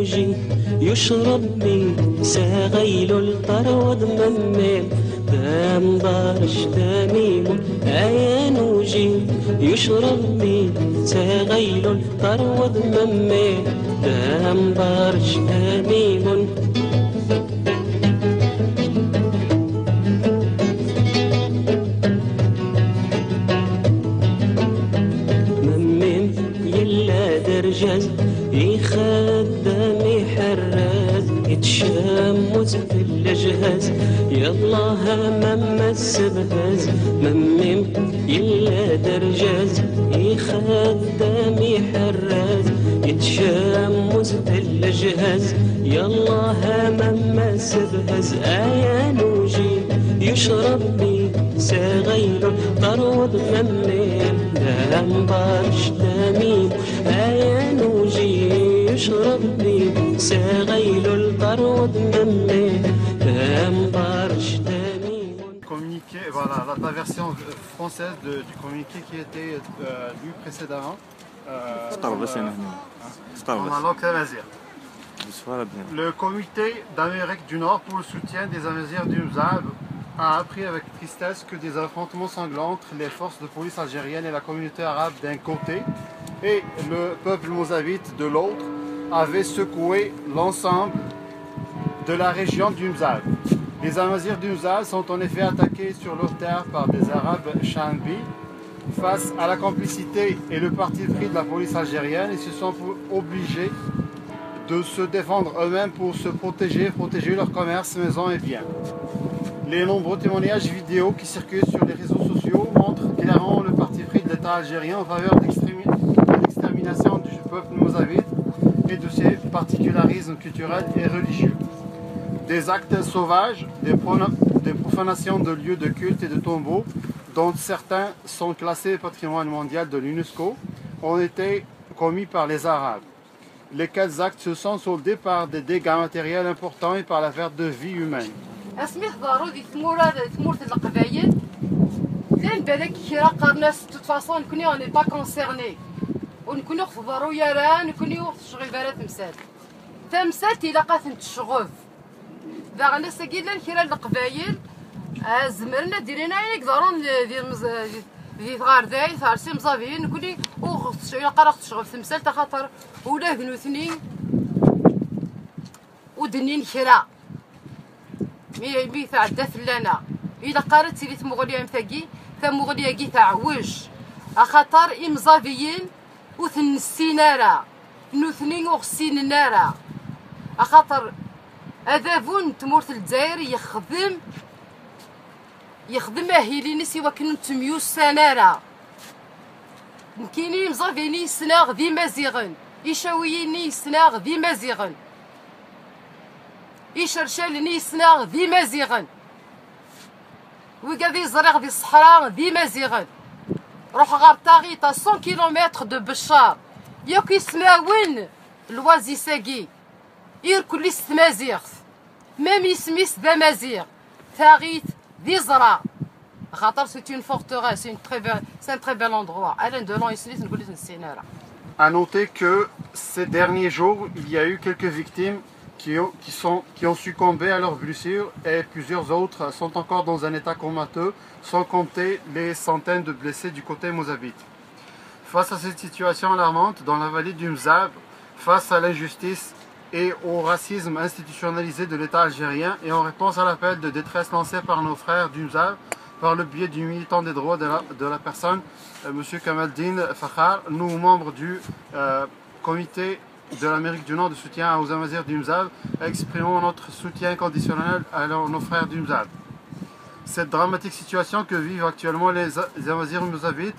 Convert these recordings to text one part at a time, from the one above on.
نوجي يشرب بي ساغيل الطرود ممام دام بارش تميم نوجي يشرب بي ساغيل الطرود ممام دام بارش تميم درجاز يخدم يحرز يتشمس في الجهاز يلا همم السبهاز ممم يلا درجاز يخدم يحرز يتشمس في الجهاز يلا همم السبهاز نوجي يشرب بي ساغير طرود ممم دام بارش تميم نوجي يشرب بي ساغيل الطرود ممم دام بارش تميم. Communiqué, voilà, la version française du communiqué qui était lu précédemment. Le comité d'Amérique du Nord pour le soutien des Amazirs du Mzab a appris avec tristesse que des affrontements sanglants entre les forces de police algériennes et la communauté arabe d'un côté et le peuple mozabite de l'autre avaient secoué l'ensemble de la région du Mzab. Les Amazirs du Mzab sont en effet attaqués sur leur terre par des Arabes Chanbi. Face à la complicité et le parti pris de la police algérienne, ils se sont obligés de se défendre eux-mêmes pour se protéger leur commerce, maisons et biens. Les nombreux témoignages vidéo qui circulent sur les réseaux sociaux montrent clairement le parti pris de l'État algérien en faveur de l'extermination du peuple mozabite et de ses particularismes culturels et religieux. Des actes sauvages, des profanations de lieux de culte et de tombeaux, dont certains sont classés patrimoine mondial de l'UNESCO, ont été commis par les Arabes. Lesquels actes se sont soldés par des dégâts matériels importants et par la perte de vie humaine. اسمي ضارو دي ثمورة القبايل لان بالك كي راقا الناس تتفاصل نكوني اوني با كونسيرني ونكوني في ضارو يران نكوني وقت الشغل بارات تمسات تمسات الى قاثن الشغف ذا الناس كي لان كيرا القبايل زمرنا ديرينا ياك ضارون دي غارداي ثارسي مزافين نكوني وقت الشغل قرا الشغل تمسات خاطر ولا هنوثني ودنين كرا مي تعدى فلانا إلا قارت سيري تمغوليا مثاقي ثمغوليا كي تعوج أخاطر إمزافيين وثن السينارا نوثنين وغسين النارا أخاطر أذافون تمورت الجزائر يخدم أهيلين سوا كنو تميوس سنارا مكيني مزافيني سناغ ذي مزيغن إشاوييني سناغ ذي مزيغن يشرشالني سناغ ذي مزيغن وكادي زريغ ذي الصحراء ذي مزيغن روح غار طاغيطا 100 كيلومتر دو بشار ياك يسماون الوازي ساقي يركل لي مزيغ ميم يسميس ذا مزيغ ثاغيت ذي زرع خاطر سي اون فورتريس سي ان تري بel endroit الان دولون يسنيت نقول لك السينارة. À noter que ces derniers jours, il y a eu quelques victimes qui ont succombé à leurs blessures et plusieurs autres sont encore dans un état comateux, sans compter les centaines de blessés du côté mozabite. Face à cette situation alarmante dans la vallée du Mzab, face à l'injustice et au racisme institutionnalisé de l'État algérien et en réponse à l'appel de détresse lancé par nos frères du Mzab par le biais du militant des droits de la personne, M. Kamaldin Fakhar, nous membres du comité de l'Amérique du Nord de soutien aux Amazirs du Mzab, exprimons notre soutien conditionnel à nos frères du Mzab. Cette dramatique situation que vivent actuellement les Amazirs Mzabites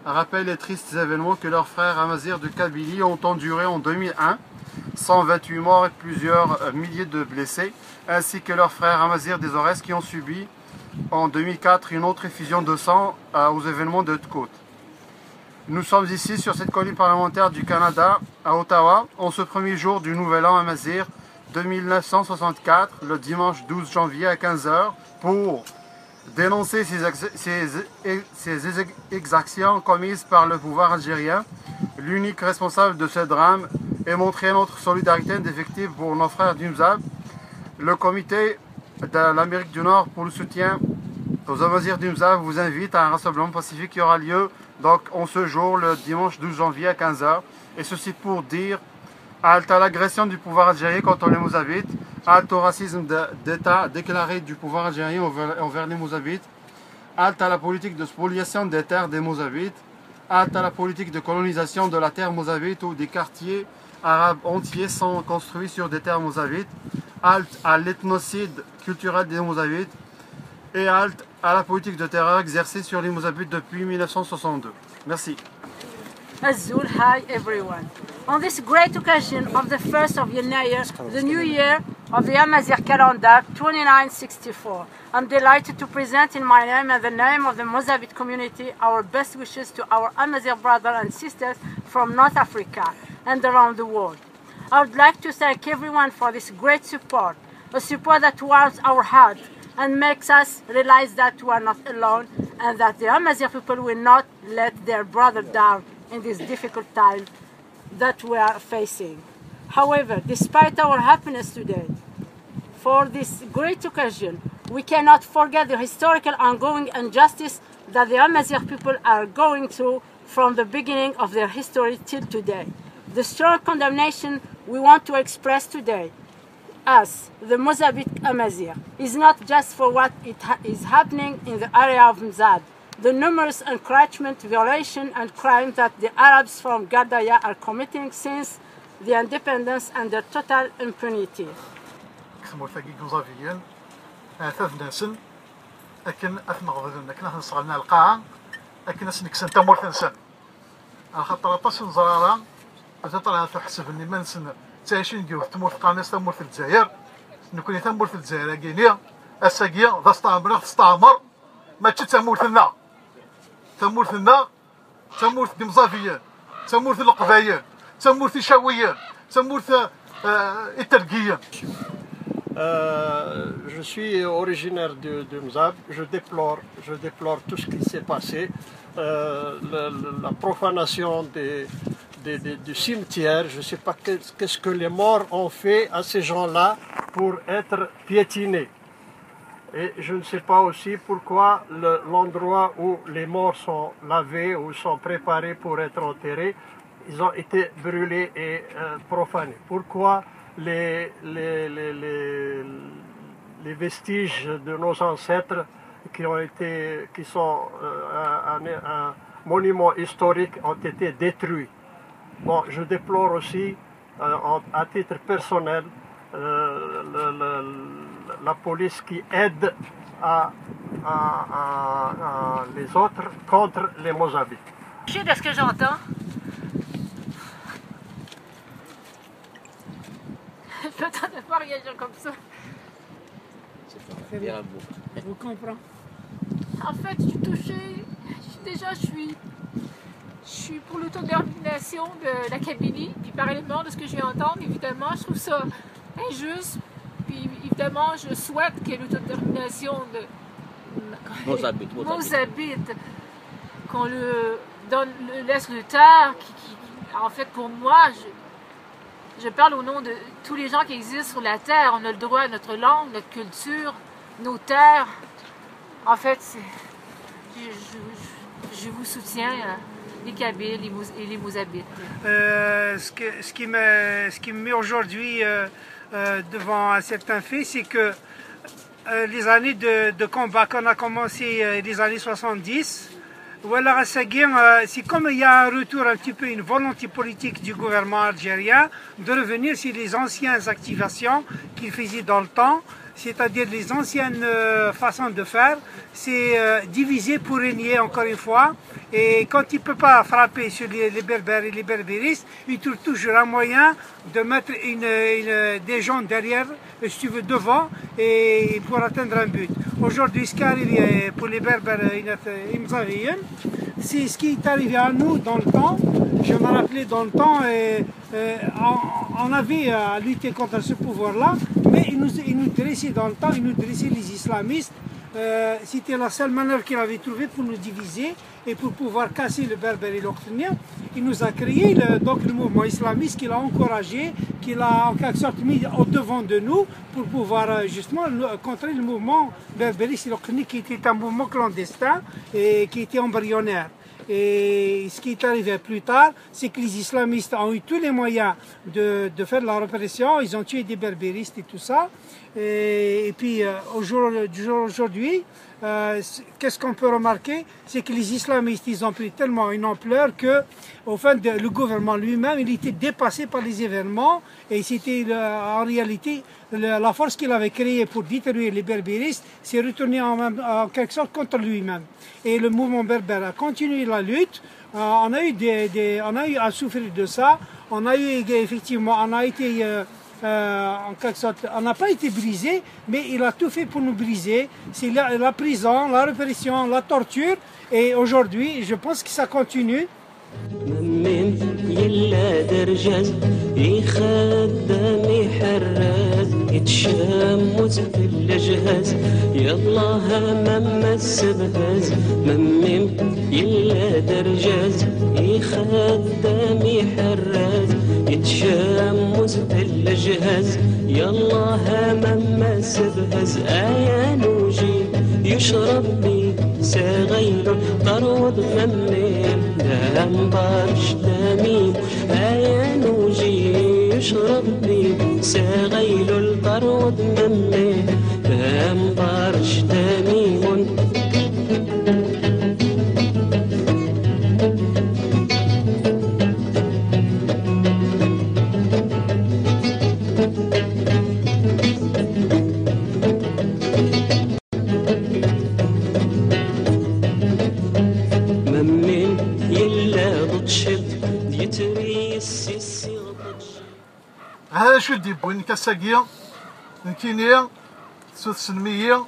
rappelle les tristes événements que leurs frères Amazirs de Kabylie ont endurés en 2001, 128 morts et plusieurs milliers de blessés, ainsi que leurs frères Amazirs des Aurès qui ont subi en 2004 une autre effusion de sang aux événements de Haute-Côte. Nous sommes ici sur cette colline parlementaire du Canada, à Ottawa, en ce premier jour du Nouvel An Amazigh de 1964, le dimanche 12 janvier à 15 h, pour dénoncer ces exactions commises par le pouvoir algérien. L'unique responsable de ce drame et montrer notre solidarité des victimes pour nos frères du Mzab. Le comité de l'Amérique du Nord pour le soutien aux Amazirs du Mzab vous invite à un rassemblement pacifique qui aura lieu donc en ce jour, le dimanche 12 janvier à 15 h. Et ceci pour dire halte à l'agression du pouvoir algérien contre les Mouzabites, halte au racisme d'État déclaré du pouvoir algérien envers les Mouzabites, halte à la politique de spoliation des terres des Mouzabites, halte à la politique de colonisation de la terre mouzabite où des quartiers arabes entiers sont construits sur des terres mouzabites, halte à l'ethnocide culturel des Mouzabites et halte à la politique de terreur exercée sur les Mouzabites depuis 1962. Merci. Azul, hi everyone. On this great occasion of the 1st of Yanayr, the new year of the Amazigh calendar 2964, I'm delighted to present in my name and the name of the Mouzabite community our best wishes to our Amazigh brothers and sisters from North Africa and around the world. I would like to thank everyone for this great support, a support that warms our hearts and makes us realize that we are not alone and that the Amazigh people will not let their brother down in this difficult time that we are facing. However, despite our happiness today, for this great occasion, we cannot forget the historical ongoing injustice that the Amazigh people are going through from the beginning of their history till today. The strong condemnation we want to express today, as the Mouzabite Amazigh, is not just for what is happening in the area of Mzab, the numerous encroachment, violation and crimes that the Arabs from Gardaya are committing since the independence under total impunity. لكن أثنغضن لكن نصغلنا القاعة لكن نسنكسن تمورت نسن خاطر طاسن زرارة تطلع تحسب إني ما نسن تعيشين جوه تمورت قانس تمورت الجزائر نكون تمورت الجزائر كينيا الساقية ذا استعمر استعمر ما تشي تمورتنا تمورتنا تمورت دمزافيا تمورت القبايل تمورت شاويا تمورت الترقية. Je suis originaire de Mzab, je déplore tout ce qui s'est passé, la profanation du cimetière, je ne sais pas qu'est-ce que les morts ont fait à ces gens-là pour être piétinés. Et je ne sais pas aussi pourquoi l'endroit où les morts sont lavés ou sont préparés pour être enterrés, ils ont été brûlés et profanés. Pourquoi les vestiges de nos ancêtres qui sont un monument historique ont été détruits. Bon, je déplore aussi, à titre personnel, la police qui aide les autres contre les Mouzabites. Je sais de ce que j'entends. Je ne m'attendais pas à réagir comme ça. Je vous comprends. En fait, je suis touchée. Je suis pour l'autodétermination de la Kabylie. Puis parallèlement de ce que je viens d'entendre, évidemment, je trouve ça injuste. Puis évidemment, je souhaite que l'autodétermination de Mouzabite, qu'on le laisse le terre. En fait, pour moi, je parle au nom de tous les gens qui existent sur la terre. On a le droit à notre langue, notre culture, nos terres. En fait, je vous soutiens, les Kabyles et les Mouzabites. Ce qui me met aujourd'hui devant un certain fait, c'est que les années de combat qu'on a commencé les années 70, voilà, c'est comme il y a un retour un petit peu, une volonté politique du gouvernement algérien de revenir sur les anciennes activations qu'il faisait dans le temps, c'est-à-dire les anciennes façons de faire, c'est diviser pour régner encore une fois. Et quand il ne peut pas frapper sur les berbères et les berbéristes, il trouve toujours un moyen de mettre des gens derrière, si tu veux, devant, et pour atteindre un but. Aujourd'hui, ce qui arrive pour les berbères imzaviens, c'est ce qui est arrivé à nous dans le temps. Je me rappelais dans le temps, on avait à lutter contre ce pouvoir-là, mais il nous dressait dans le temps, il nous dressait les islamistes. C'était la seule manœuvre qu'il avait trouvée pour nous diviser et pour pouvoir casser le berbère et l'octonien. il nous a créé donc le mouvement islamiste qu'il a encouragé, qu'il a en quelque sorte mis au devant de nous pour pouvoir justement contrer le mouvement berbériste qui était un mouvement clandestin et qui était embryonnaire. Et ce qui est arrivé plus tard, c'est que les islamistes ont eu tous les moyens de faire de la répression, ils ont tué des berbéristes et tout ça. Et puis aujourd'hui, qu'est-ce qu'on peut remarquer? C'est que les islamistes, ils ont pris tellement une ampleur que, au fin le gouvernement lui-même, il était dépassé par les événements et c'était en réalité la force qu'il avait créée pour détruire les berbéristes s'est retournée en quelque sorte contre lui-même. Et le mouvement berbère a continué la lutte. On a eu à souffrir de ça. On a eu effectivement, on a été en quelque sorte, on n'a pas été brisé, mais il a tout fait pour nous briser. C'est la prison, la répression, la torture. Et aujourd'hui, je pense que ça continue. يلا درجان يخدم يحرز يتشمس في الجهاز يلا همم السبهاز ممم يلا درجاز يخدم يحرز يتشمس في الجهاز يلا همم السبهاز آيا نوجي يشرب بي ساغير طرود ممم دام برش دميم آيا نوجي يشرب بي ساغيل الطرود ممم دام برش دميم هذا شو دي بوين كساقية نكينيا سنمية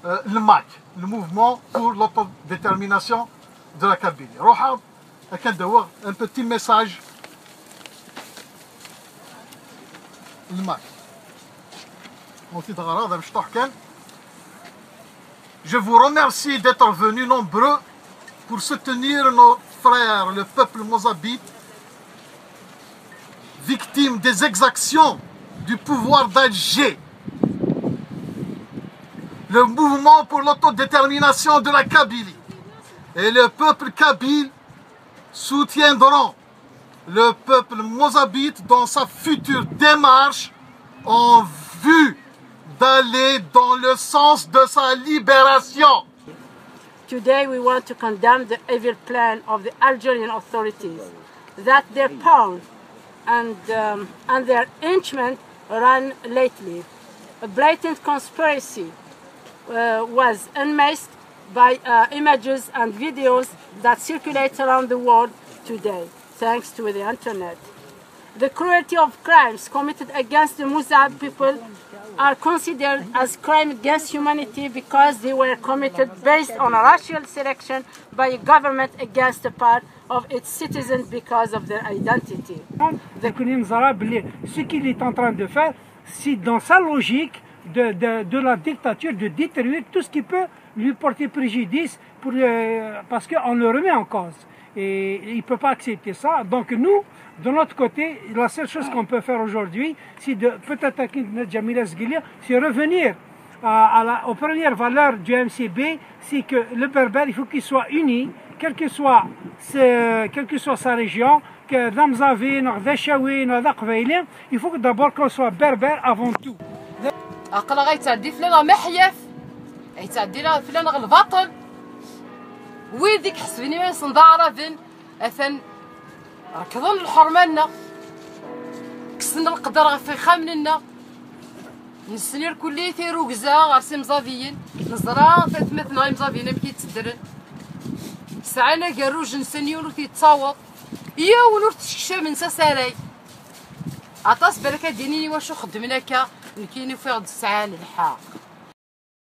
الماك le mouvement pour l'autodétermination de la Kabylie. روحا كان دوا un petit message الماك Je vous remercie d'être venus nombreux pour soutenir nos frères, le peuple mozabite, victime des exactions du pouvoir d'Alger. Le mouvement pour l'autodétermination de la Kabylie et le peuple kabyle soutiendront le peuple mozabite dans sa future démarche en vue d'aller dans le sens de sa libération. Today we want to condemn the evil plan of the Algerian authorities that their pawn and their henchmen ran lately. A blatant conspiracy was unmasked by images and videos that circulate around the world today, thanks to the internet. The cruelty of crimes committed against the Muzab people are considered as crimes against humanity because they were committed based on a racial selection by a government against a part of its citizens because of their identity. Ce qu'il est en train de faire, c'est dans sa logique de la dictature, de détruire tout ce qui peut lui porter préjudice parce qu'on le remet en cause. Et il ne peut pas accepter ça. Donc nous, de notre côté, la seule chose qu'on peut faire aujourd'hui, c'est peut-être c'est revenir aux premières valeurs du MCB, c'est que le berbère, il faut qu'il soit uni, quelle que soit sa région, que il faut d'abord qu'on soit berbère avant tout. ويديك حسبني ما صندعرفن اثن ركضن الحرمنا كسنا القدر في خامننا نسنير كلي ثيرو كزا غارسي مزافيين نزرا ثلاث غاي مزافيين مكي تسدرن سعينا كاروج نسنيون وتيتصاوط يا ونور تشكشا من ساساراي عطاس بالك ديني واش خدمناكا نكيني في غد الساعه للحاق